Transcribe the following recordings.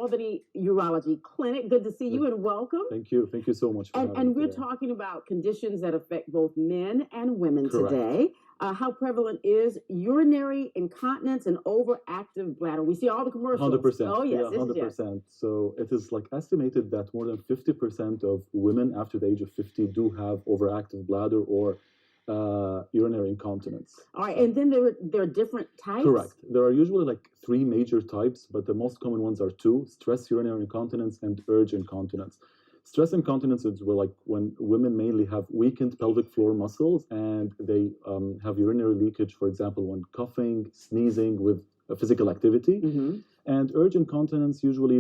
Albany Urology Clinic. Good to see you and welcome. Thank you. Thank you so much for having me And we're today. talking about conditions that affect both men and women Correct. today. How prevalent is urinary incontinence and overactive bladder? We see all the commercials. 100%. Oh, yes. Yeah, 100%. So it is like estimated that more than 50% of women after the age of 50 do have overactive bladder or urinary incontinence. All right, and then there are different types? Correct. There are usually like 3 major types, but the most common ones are 2: stress urinary incontinence and urge incontinence. Stress incontinence is where, like, when women mainly have weakened pelvic floor muscles and they have urinary leakage, for example, when coughing, sneezing with physical activity. And urge incontinence, usually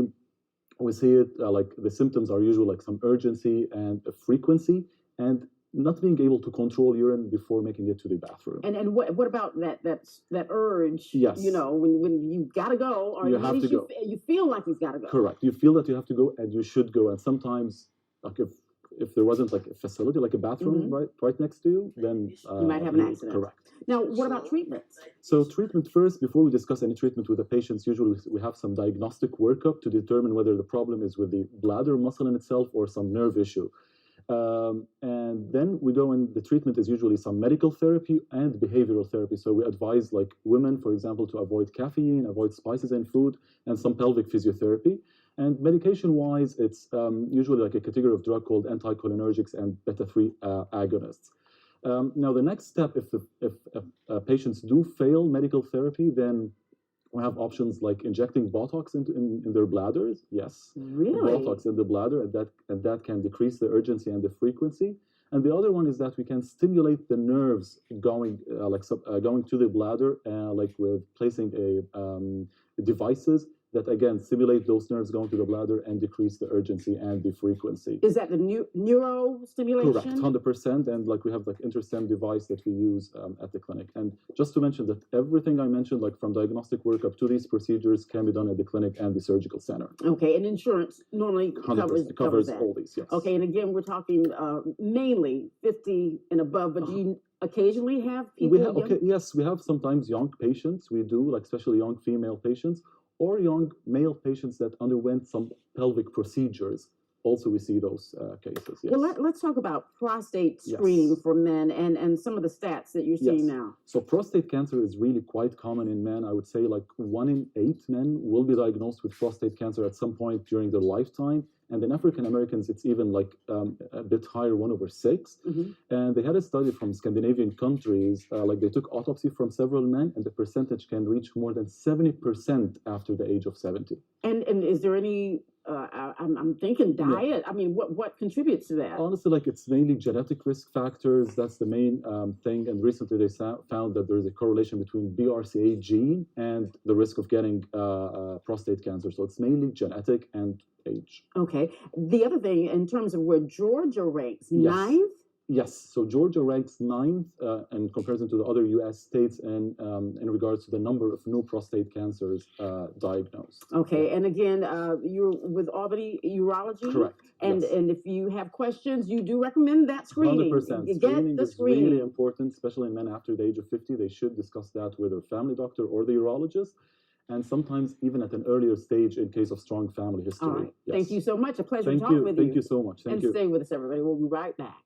we see it like the symptoms are usually like some urgency and a frequency, and not being able to control urine before making it to the bathroom. And what about that urge? Yes. You know, when you gotta go, or You at have least to go. you feel like you've got to go. Correct. You feel that you have to go, and you should go. And sometimes, like if there wasn't like a facility, like a bathroom right next to you, then you might have an accident. Correct. Now, what about treatments? So treatment first, before we discuss any treatment with the patients, usually we have some diagnostic workup to determine whether the problem is with the bladder muscle in itself or some nerve issue. And then we go in, the treatment is usually some medical therapy and behavioral therapy. So we advise like women, for example, to avoid caffeine, avoid spices in food, and some pelvic physiotherapy. And medication-wise, it's usually like a category of drug called anticholinergics and beta-3 agonists. Now, the next step, if patients do fail medical therapy, then we have options like injecting Botox in their bladders. Yes, really, Botox in the bladder, and that can decrease the urgency and the frequency. And the other one is that we can stimulate the nerves going going to the bladder, like with placing devices that again stimulate those nerves going to the bladder and decrease the urgency and the frequency. Is that the neuro stimulation? Correct, 100%. And like we have like InterStem device that we use at the clinic. And just to mention that everything I mentioned, like from diagnostic workup to these procedures, can be done at the clinic and the surgical center. Okay, and insurance normally covers that. All these. Yes. Okay, and again, we're talking mainly 50 and above, but do you occasionally have people? Yes, we have sometimes young patients. We do, like especially young female patients, or young male patients that underwent some pelvic procedures. Also, we see those cases. Yes. Well, let's talk about prostate screening for men and some of the stats that you're seeing now. So prostate cancer is really quite common in men. I would say like 1 in 8 men will be diagnosed with prostate cancer at some point during their lifetime. And in African Americans, it's even like a bit higher, 1/6. And they had a study from Scandinavian countries, like they took autopsy from several men, and the percentage can reach more than 70% after the age of 70. And is there any, I'm thinking diet. I mean, what contributes to that? Honestly, like it's mainly genetic risk factors. That's the main thing. And recently they found that there is a correlation between BRCA gene and the risk of getting prostate cancer. So it's mainly genetic and age. Okay. The other thing, in terms of where Georgia ranks, 9th? Yes. So Georgia ranks 9th in comparison to the other U.S. states in regards to the number of new prostate cancers diagnosed. Okay. And again, you're with Albany Urology? Correct. And if you have questions, you do recommend that screening. 100%. Screening is really important, especially in men after the age of 50. They should discuss that with their family doctor or the urologist, and sometimes even at an earlier stage in case of strong family history. All right. Yes. Thank you so much. A pleasure to talk with you. Thank you so much. Thank you. And stay with us, everybody. We'll be right back.